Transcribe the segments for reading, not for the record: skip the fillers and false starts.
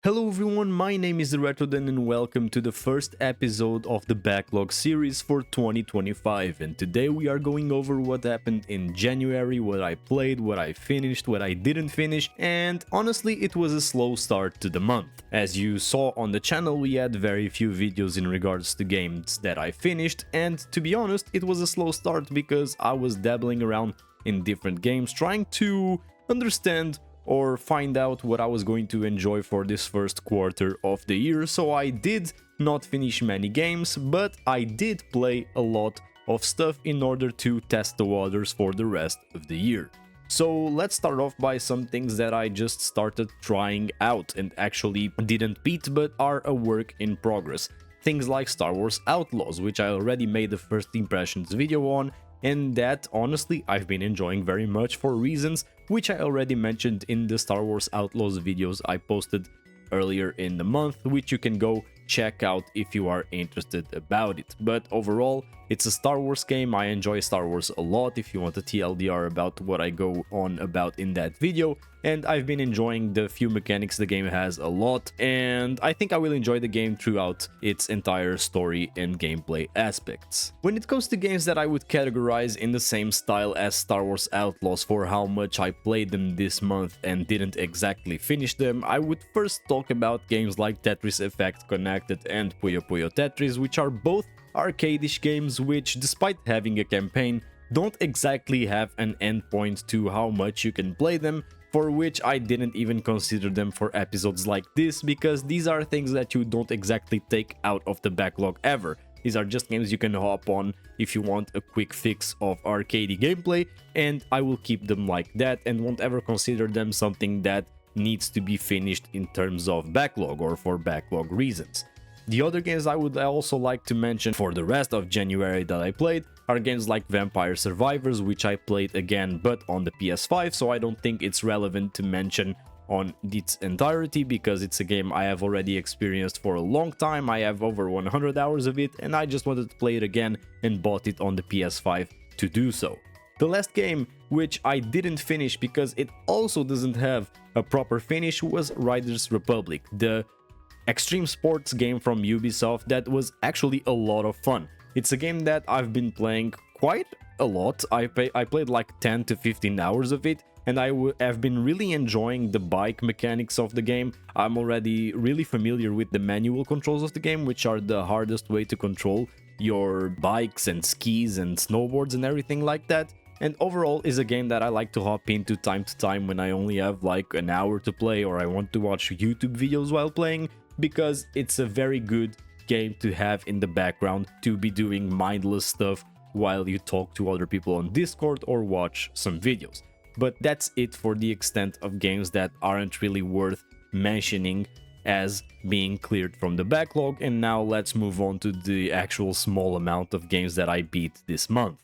Hello everyone, my name is Retroden and welcome to the first episode of the Backlog series for 2025, and today we are going over what happened in January, what I played, what I finished, what I didn't finish, and honestly it was a slow start to the month. As you saw on the channel, we had very few videos in regards to games that I finished, and to be honest it was a slow start because I was dabbling around in different games trying to understand or find out what I was going to enjoy for this first quarter of the year. So I did not finish many games, but I did play a lot of stuff in order to test the waters for the rest of the year. So let's start off by some things that I just started trying out and actually didn't beat but are a work in progress. Things like Star Wars Outlaws, which I already made the first impressions video on, and that honestly I've been enjoying very much for reasons which I already mentioned in the Star Wars Outlaws videos I posted earlier in the month, which you can go check out if you are interested about it. But overall, it's a Star Wars game. I enjoy Star Wars a lot if you want a TLDR about what I go on about in that video, and I've been enjoying the few mechanics the game has a lot, and I think I will enjoy the game throughout its entire story and gameplay aspects. When it comes to games that I would categorize in the same style as Star Wars Outlaws for how much I played them this month and didn't exactly finish them, I would first talk about games like Tetris Effect Connected and Puyo Puyo Tetris, which are both arcade-ish games which, despite having a campaign, don't exactly have an endpoint to how much you can play them, for which I didn't even consider them for episodes like this, because these are things that you don't exactly take out of the backlog ever. These are just games you can hop on if you want a quick fix of arcadey gameplay, and I will keep them like that and won't ever consider them something that needs to be finished in terms of backlog or for backlog reasons. The other games I would also like to mention for the rest of January that I played are games like Vampire Survivors, which I played again but on the PS5, so I don't think it's relevant to mention on its entirety because it's a game I have already experienced for a long time. I have over 100 hours of it and I just wanted to play it again and bought it on the PS5 to do so. The last game, which I didn't finish because it also doesn't have a proper finish, was Riders Republic, the extreme sports game from Ubisoft that was actually a lot of fun. It's a game that I've been playing quite a lot. I played like 10 to 15 hours of it, and I have been really enjoying the bike mechanics of the game. I'm already really familiar with the manual controls of the game, which are the hardest way to control your bikes and skis and snowboards and everything like that. And overall is a game that I like to hop into time to time when I only have like an hour to play or I want to watch YouTube videos while playing, because it's a very good game to have in the background to be doing mindless stuff while you talk to other people on Discord or watch some videos. But that's it for the extent of games that aren't really worth mentioning as being cleared from the backlog, and now let's move on to the actual small amount of games that I beat this month.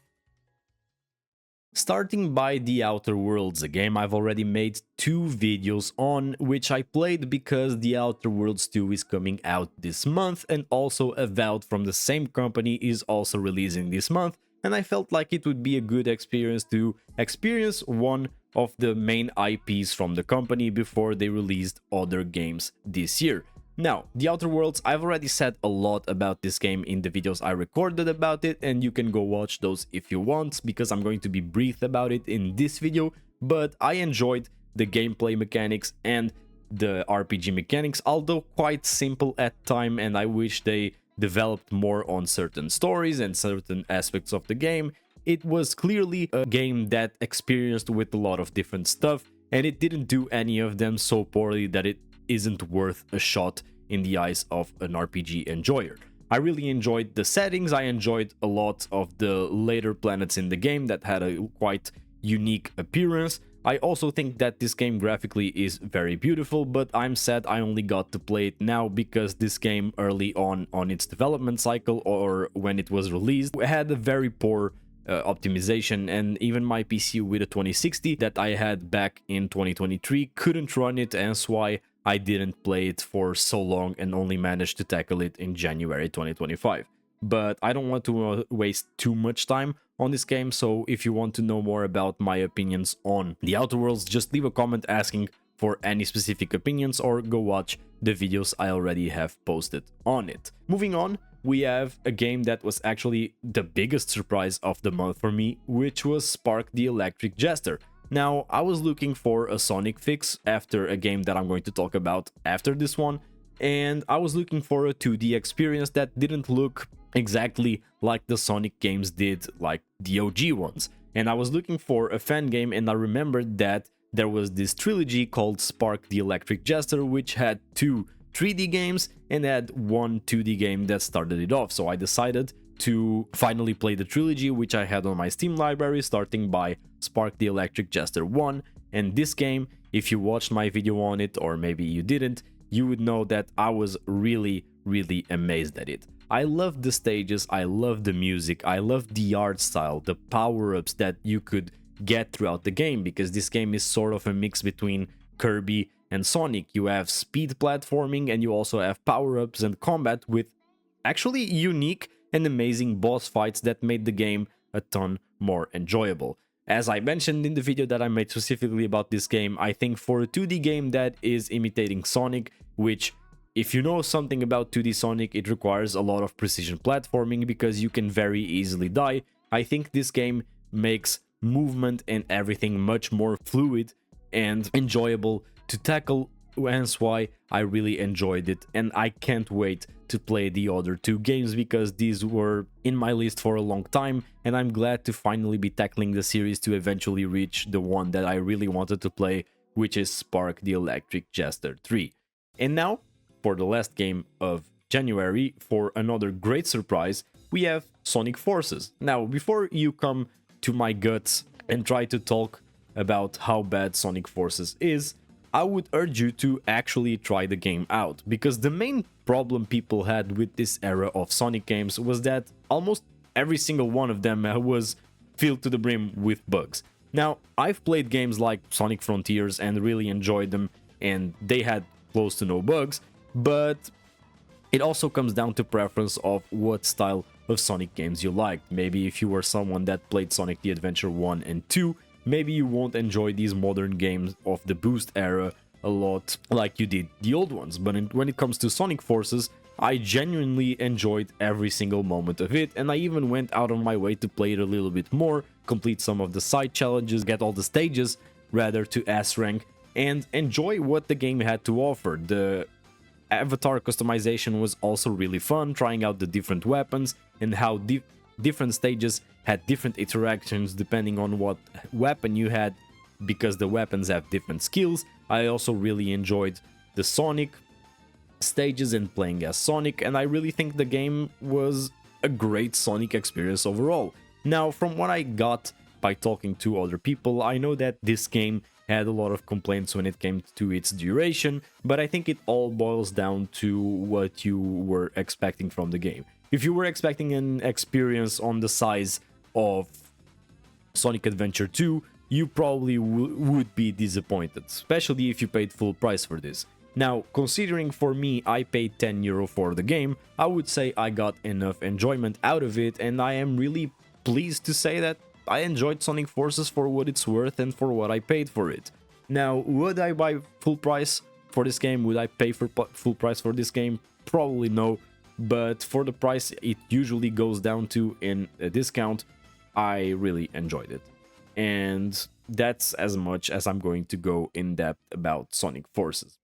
Starting by The Outer Worlds, a game I've already made 2 videos on, which I played because The Outer Worlds 2 is coming out this month, and also Avowed from the same company is also releasing this month, and I felt like it would be a good experience to experience one of the main IPs from the company before they released other games this year. Now, The Outer Worlds, I've already said a lot about this game in the videos I recorded about it, and you can go watch those if you want, because I'm going to be brief about it in this video, but I enjoyed the gameplay mechanics and the RPG mechanics, although quite simple at time, and I wish they developed more on certain stories and certain aspects of the game. It was clearly a game that experienced with a lot of different stuff, and it didn't do any of them so poorly that it isn't worth a shot in the eyes of an RPG enjoyer. I really enjoyed the settings. I enjoyed a lot of the later planets in the game that had a quite unique appearance. I also think that this game graphically is very beautiful, but I'm sad I only got to play it now because this game early on its development cycle, or when it was released, had a very poor optimization, and even my PC with a 2060 that I had back in 2023 couldn't run it, and that's why I didn't play it for so long and only managed to tackle it in January 2025. But I don't want to waste too much time on this game, so if you want to know more about my opinions on The Outer Worlds, just leave a comment asking for any specific opinions or go watch the videos I already have posted on it. Moving on, we have a game that was actually the biggest surprise of the month for me, which was Spark the Electric Jester. Now, I was looking for a Sonic fix after a game that I'm going to talk about after this one, and I was looking for a 2D experience that didn't look exactly like the Sonic games did, like the OG ones. And I was looking for a fan game, and I remembered that there was this trilogy called Spark the Electric Jester, which had 2 3D games and had 1 2D game that started it off. So I decided to finally play the trilogy, which I had on my Steam library, starting by Spark the Electric Jester 1. And this game, if you watched my video on it, or maybe you didn't, you would know that I was really amazed at it. I love the stages, I love the music, I love the art style, the power-ups that you could get throughout the game, because this game is sort of a mix between Kirby and Sonic. You have speed platforming and you also have power-ups and combat with actually unique and amazing boss fights that made the game a ton more enjoyable. As I mentioned in the video that I made specifically about this game, I think for a 2D game that is imitating Sonic, which if you know something about 2D Sonic, it requires a lot of precision platforming because you can very easily die. I think this game makes movement and everything much more fluid and enjoyable to tackle, hence why I really enjoyed it, and I can't wait to play the other 2 games because these were in my list for a long time, and I'm glad to finally be tackling the series to eventually reach the one that I really wanted to play, which is Spark the Electric Jester 3. And now, for the last game of January, for another great surprise, we have Sonic Forces. Now, before you come to my guts and try to talk about how bad Sonic Forces is, I would urge you to actually try the game out, because the main problem people had with this era of Sonic games was that almost every single one of them was filled to the brim with bugs. Now, I've played games like Sonic Frontiers and really enjoyed them, and they had close to no bugs, but it also comes down to preference of what style of Sonic games you liked. Maybe if you were someone that played Sonic the Adventure 1 and 2, maybe you won't enjoy these modern games of the Boost era a lot like you did the old ones. But when it comes to Sonic Forces, I genuinely enjoyed every single moment of it, and I even went out of my way to play it a little bit more, complete some of the side challenges, get all the stages rather to S rank, and enjoy what the game had to offer. The avatar customization was also really fun, trying out the different weapons and how different stages had different interactions depending on what weapon you had, because the weapons have different skills. I also really enjoyed the Sonic stages and playing as Sonic, and I really think the game was a great Sonic experience overall. Now, from what I got by talking to other people, I know that this game had a lot of complaints when it came to its duration, but I think it all boils down to what you were expecting from the game. If you were expecting an experience on the size of Sonic Adventure 2, you probably would be disappointed, especially if you paid full price for this. Now, considering for me I paid €10 for the game, I would say I got enough enjoyment out of it, and I am really pleased to say that I enjoyed Sonic Forces for what it's worth and for what I paid for it. Now, would I buy full price for this game? Would I pay for full price for this game? Probably no, but for the price it usually goes down to in a discount, I really enjoyed it. And that's as much as I'm going to go in depth about Sonic Forces.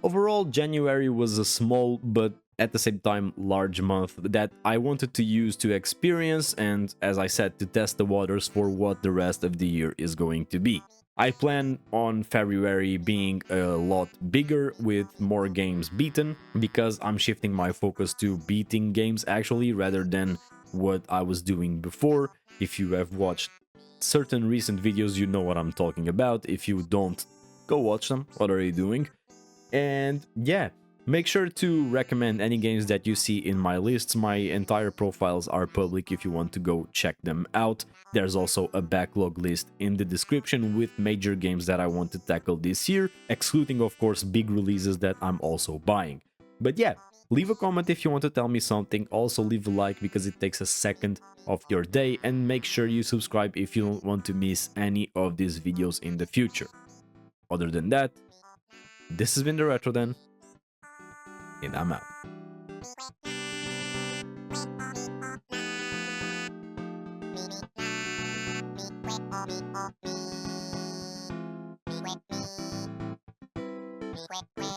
Overall, January was a small but at the same time large month that I wanted to use to experience and, as I said, to test the waters for what the rest of the year is going to be. I plan on February being a lot bigger with more games beaten, because I'm shifting my focus to beating games actually rather than what I was doing before. If you have watched certain recent videos, you know what I'm talking about. If you don't, go watch them. What are you doing? And yeah, make sure to recommend any games that you see in my lists. My entire profiles are public if you want to go check them out. There's also a backlog list in the description with major games that I want to tackle this year, excluding of course big releases that I'm also buying. But yeah, leave a comment if you want to tell me something. Also leave a like because it takes a second of your day, and make sure you subscribe if you don't want to miss any of these videos in the future. Other than that, This has been the Retro Den, and I'm out. Me,